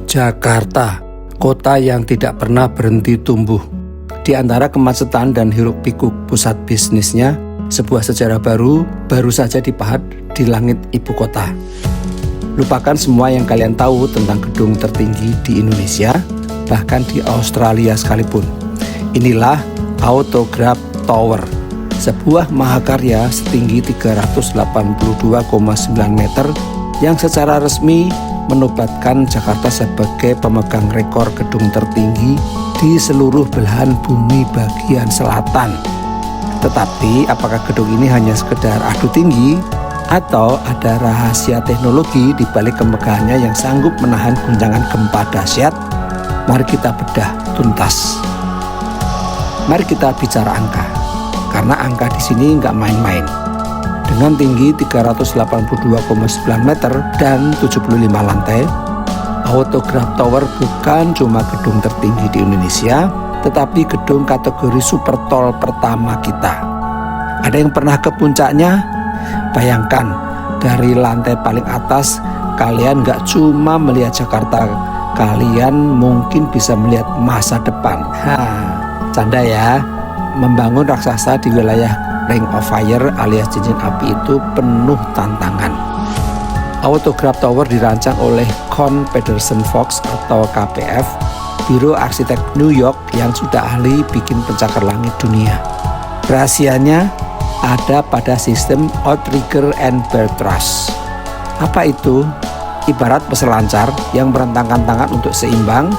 Jakarta, kota yang tidak pernah berhenti tumbuh. Di antara kemacetan dan hiruk-pikuk pusat bisnisnya, sebuah sejarah baru saja dipahat di langit ibu kota. Lupakan semua yang kalian tahu tentang gedung tertinggi di Indonesia, bahkan di Australia sekalipun. Inilah Autograph Tower, sebuah mahakarya setinggi 382,9 meter yang secara resmi menobatkan Jakarta sebagai pemegang rekor gedung tertinggi di seluruh belahan bumi bagian selatan. Tetapi apakah gedung ini hanya sekedar adu tinggi atau ada rahasia teknologi di balik kemegahannya yang sanggup menahan guncangan gempa dahsyat? Mari kita bedah tuntas. Mari kita bicara angka, karena angka di sini nggak main-main. Dengan tinggi 382,9 meter dan 75 lantai, Autograph Tower bukan cuma gedung tertinggi di Indonesia, tetapi gedung kategori super tall pertama kita. Ada yang pernah ke puncaknya? Bayangkan, dari lantai paling atas, kalian nggak cuma melihat Jakarta, kalian mungkin bisa melihat masa depan. Canda ya, membangun raksasa di wilayah Ring of Fire alias cincin api itu penuh tantangan. Autograph Tower dirancang oleh Kohn Pedersen Fox atau KPF, biro arsitek New York yang sudah ahli bikin pencakar langit dunia. Rahasianya ada pada sistem outrigger and belt truss. Apa itu? Ibarat peselancar yang merentangkan tangan untuk seimbang.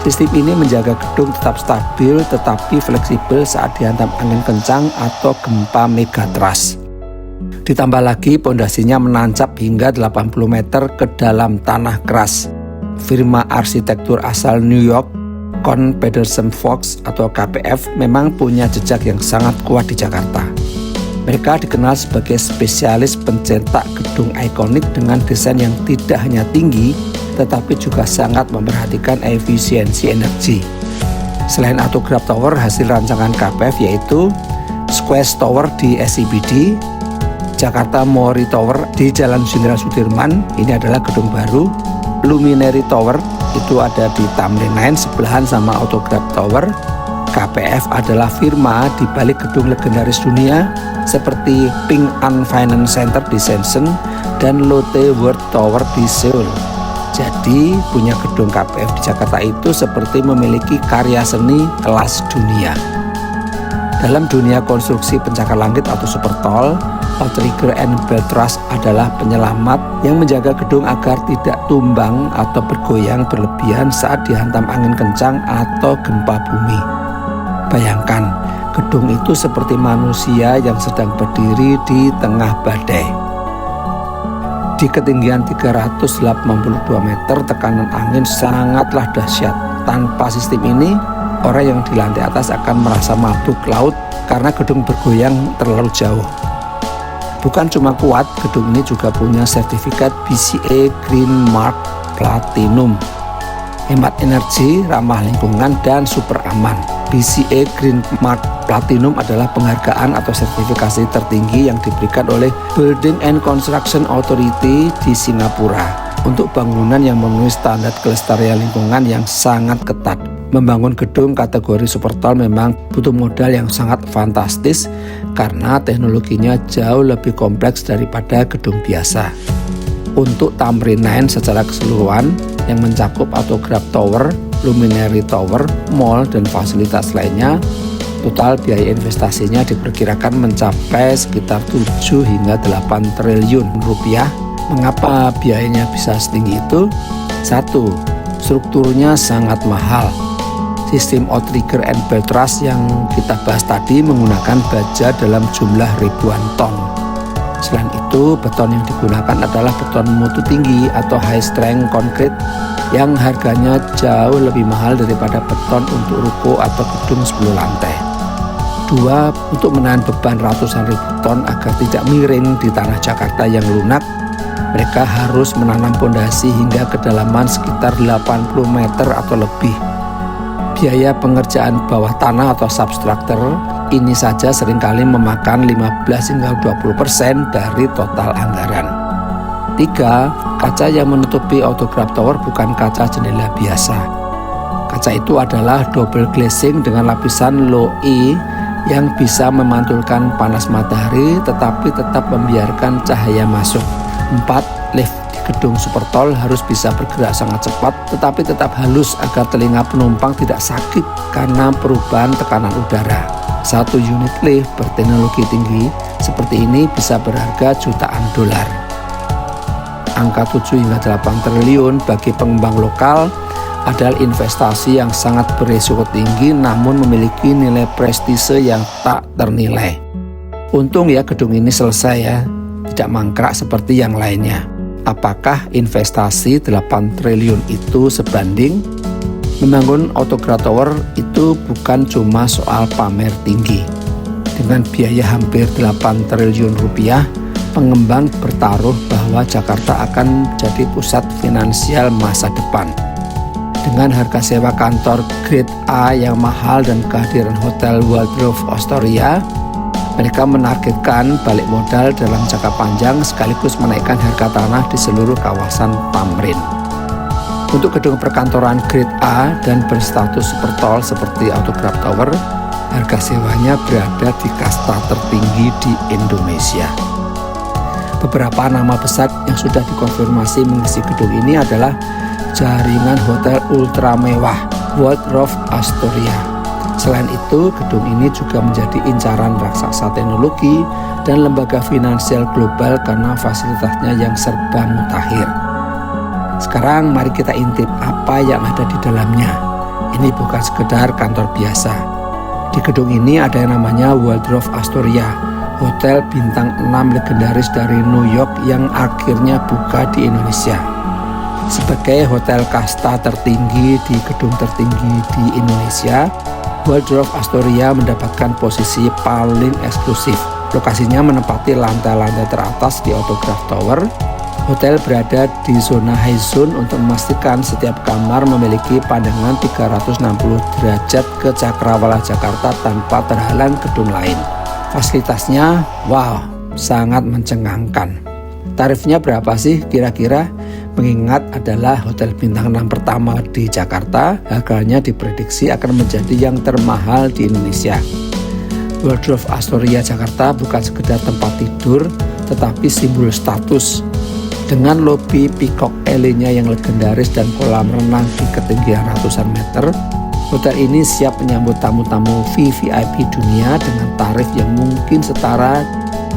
Sistem ini menjaga gedung tetap stabil tetapi fleksibel saat dihantam angin kencang atau gempa megatrust. Ditambah lagi pondasinya menancap hingga 80 meter ke dalam tanah keras. Firma arsitektur asal New York, Kohn Pedersen Fox atau KPF, memang punya jejak yang sangat kuat di Jakarta. Mereka dikenal sebagai spesialis pencetak gedung ikonik dengan desain yang tidak hanya tinggi, tetapi juga sangat memperhatikan efisiensi energi. Selain Autograph Tower, hasil rancangan KPF yaitu Square Tower di SCBD, Jakarta Mori Tower di Jalan Jenderal Sudirman, ini adalah gedung baru. Luminary Tower itu ada di Tamrin 9 sebelahan sama Autograph Tower. KPF adalah firma di balik gedung legendaris dunia seperti Ping An Finance Center di Shenzhen dan Lotte World Tower di Seoul. Jadi punya gedung KPF di Jakarta itu seperti memiliki karya seni kelas dunia. Dalam dunia konstruksi pencakar langit atau super tall, outrigger and belt truss adalah penyelamat yang menjaga gedung agar tidak tumbang atau bergoyang berlebihan saat dihantam angin kencang atau gempa bumi. Bayangkan, gedung itu seperti manusia yang sedang berdiri di tengah badai. Di ketinggian 382 meter, tekanan angin sangatlah dahsyat. Tanpa sistem ini, orang yang di lantai atas akan merasa mabuk laut karena gedung bergoyang terlalu jauh. Bukan cuma kuat, gedung ini juga punya sertifikat BCA Green Mark Platinum. Hemat energi, ramah lingkungan, dan super aman. BCA Green Mark Platinum adalah penghargaan atau sertifikasi tertinggi yang diberikan oleh Building and Construction Authority di Singapura untuk bangunan yang memenuhi standar kelestarian lingkungan yang sangat ketat. Membangun gedung kategori super tall memang butuh modal yang sangat fantastis karena teknologinya jauh lebih kompleks daripada gedung biasa. Untuk Tamrin 9 secara keseluruhan yang mencakup Autograph Tower, Luminary Tower, mall, dan fasilitas lainnya, total biaya investasinya diperkirakan mencapai sekitar 7 hingga 8 triliun rupiah. Mengapa biayanya bisa setinggi itu? 1. Strukturnya sangat mahal. Sistem outrigger and belt truss yang kita bahas tadi menggunakan baja dalam jumlah ribuan ton. Selain itu, beton yang digunakan adalah beton mutu tinggi atau high strength concrete yang harganya jauh lebih mahal daripada beton untuk ruko atau gedung 10 lantai. 2. Untuk menahan beban ratusan ribu ton agar tidak miring di tanah Jakarta yang lunak, mereka harus menanam pondasi hingga kedalaman sekitar 80 meter atau lebih. Biaya pengerjaan bawah tanah atau substructure ini saja seringkali memakan 15 hingga 20% dari total anggaran. 3. Kaca yang menutupi Autograph Tower bukan kaca jendela biasa. Kaca itu adalah double glazing dengan lapisan low E yang bisa memantulkan panas matahari tetapi tetap membiarkan cahaya masuk. 4. Lift di gedung Supertol harus bisa bergerak sangat cepat tetapi tetap halus agar telinga penumpang tidak sakit karena perubahan tekanan udara. Satu unit lift berteknologi tinggi seperti ini bisa berharga jutaan dolar. Angka 7 hingga 8 triliun bagi pengembang lokal adalah investasi yang sangat berisiko tinggi namun memiliki nilai prestise yang tak ternilai. Untung ya gedung ini selesai ya, tidak mangkrak seperti yang lainnya. Apakah investasi 8 triliun itu sebanding? Membangun Autograph Tower itu bukan cuma soal pamer tinggi. Dengan biaya hampir 8 triliun rupiah, pengembang bertaruh bahwa Jakarta akan jadi pusat finansial masa depan. Dengan harga sewa kantor grade A yang mahal dan kehadiran Hotel Waldorf Astoria, mereka menargetkan balik modal dalam jangka panjang sekaligus menaikkan harga tanah di seluruh kawasan Tamrin. Untuk gedung perkantoran grade A dan berstatus Supertol seperti Autograph Tower, harga sewanya berada di kasta tertinggi di Indonesia. Beberapa nama besar yang sudah dikonfirmasi mengisi gedung ini adalah jaringan hotel ultra mewah Waldorf Astoria. Selain itu, gedung ini juga menjadi incaran raksasa teknologi dan lembaga finansial global karena fasilitasnya yang serba mutakhir. Sekarang mari kita intip apa yang ada di dalamnya. Ini bukan sekedar kantor biasa. Di gedung ini ada yang namanya Waldorf Astoria, hotel bintang 6 legendaris dari New York yang akhirnya buka di Indonesia. Sebagai hotel kasta tertinggi di gedung tertinggi di Indonesia, Waldorf Astoria mendapatkan posisi paling eksklusif. Lokasinya menempati lantai-lantai teratas di Autograph Tower. Hotel berada di zona high zone untuk memastikan setiap kamar memiliki pandangan 360 derajat ke Cakrawala Jakarta tanpa terhalang gedung lain. Fasilitasnya, wow, sangat mencengangkan. Tarifnya berapa sih kira-kira? Mengingat adalah hotel bintang 6 pertama di Jakarta, harganya diprediksi akan menjadi yang termahal di Indonesia. Waldorf Astoria Jakarta bukan sekedar tempat tidur, tetapi simbol status. Dengan lobi Peacock Alley-nya yang legendaris dan kolam renang di ketinggian ratusan meter, hotel ini siap menyambut tamu-tamu VVIP dunia dengan tarif yang mungkin setara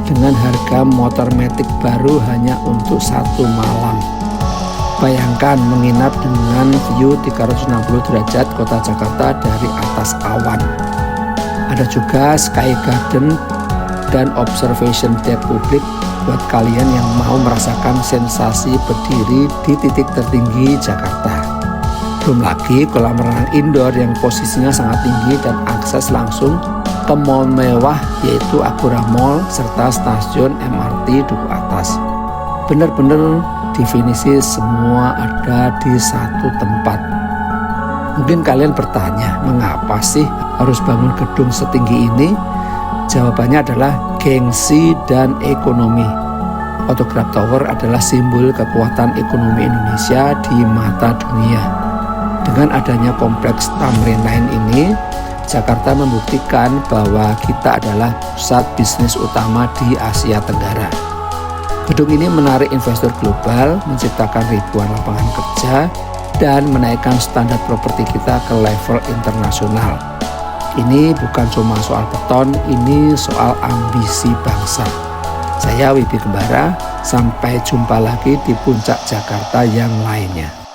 dengan harga motor matic baru hanya untuk 1 malam. Bayangkan menginap dengan view 360 derajat kota Jakarta dari atas awan. Ada juga Sky Garden dan Observation Deck publik buat kalian yang mau merasakan sensasi berdiri di titik tertinggi Jakarta. Belum lagi kolam renang indoor yang posisinya sangat tinggi dan akses langsung ke mall mewah yaitu Agora Mall serta stasiun MRT Duku Atas. Benar-benar definisi semua ada di satu tempat. Mungkin kalian bertanya, mengapa sih harus bangun gedung setinggi ini? Jawabannya adalah gengsi dan ekonomi. Autograph Tower adalah simbol kekuatan ekonomi Indonesia di mata dunia. Dengan adanya kompleks Tamrin Line ini, Jakarta membuktikan bahwa kita adalah pusat bisnis utama di Asia Tenggara. Gedung ini menarik investor global, menciptakan ribuan lapangan kerja, dan menaikkan standar properti kita ke level internasional. Ini bukan cuma soal beton, ini soal ambisi bangsa. Saya Wibi Kembara, sampai jumpa lagi di puncak Jakarta yang lainnya.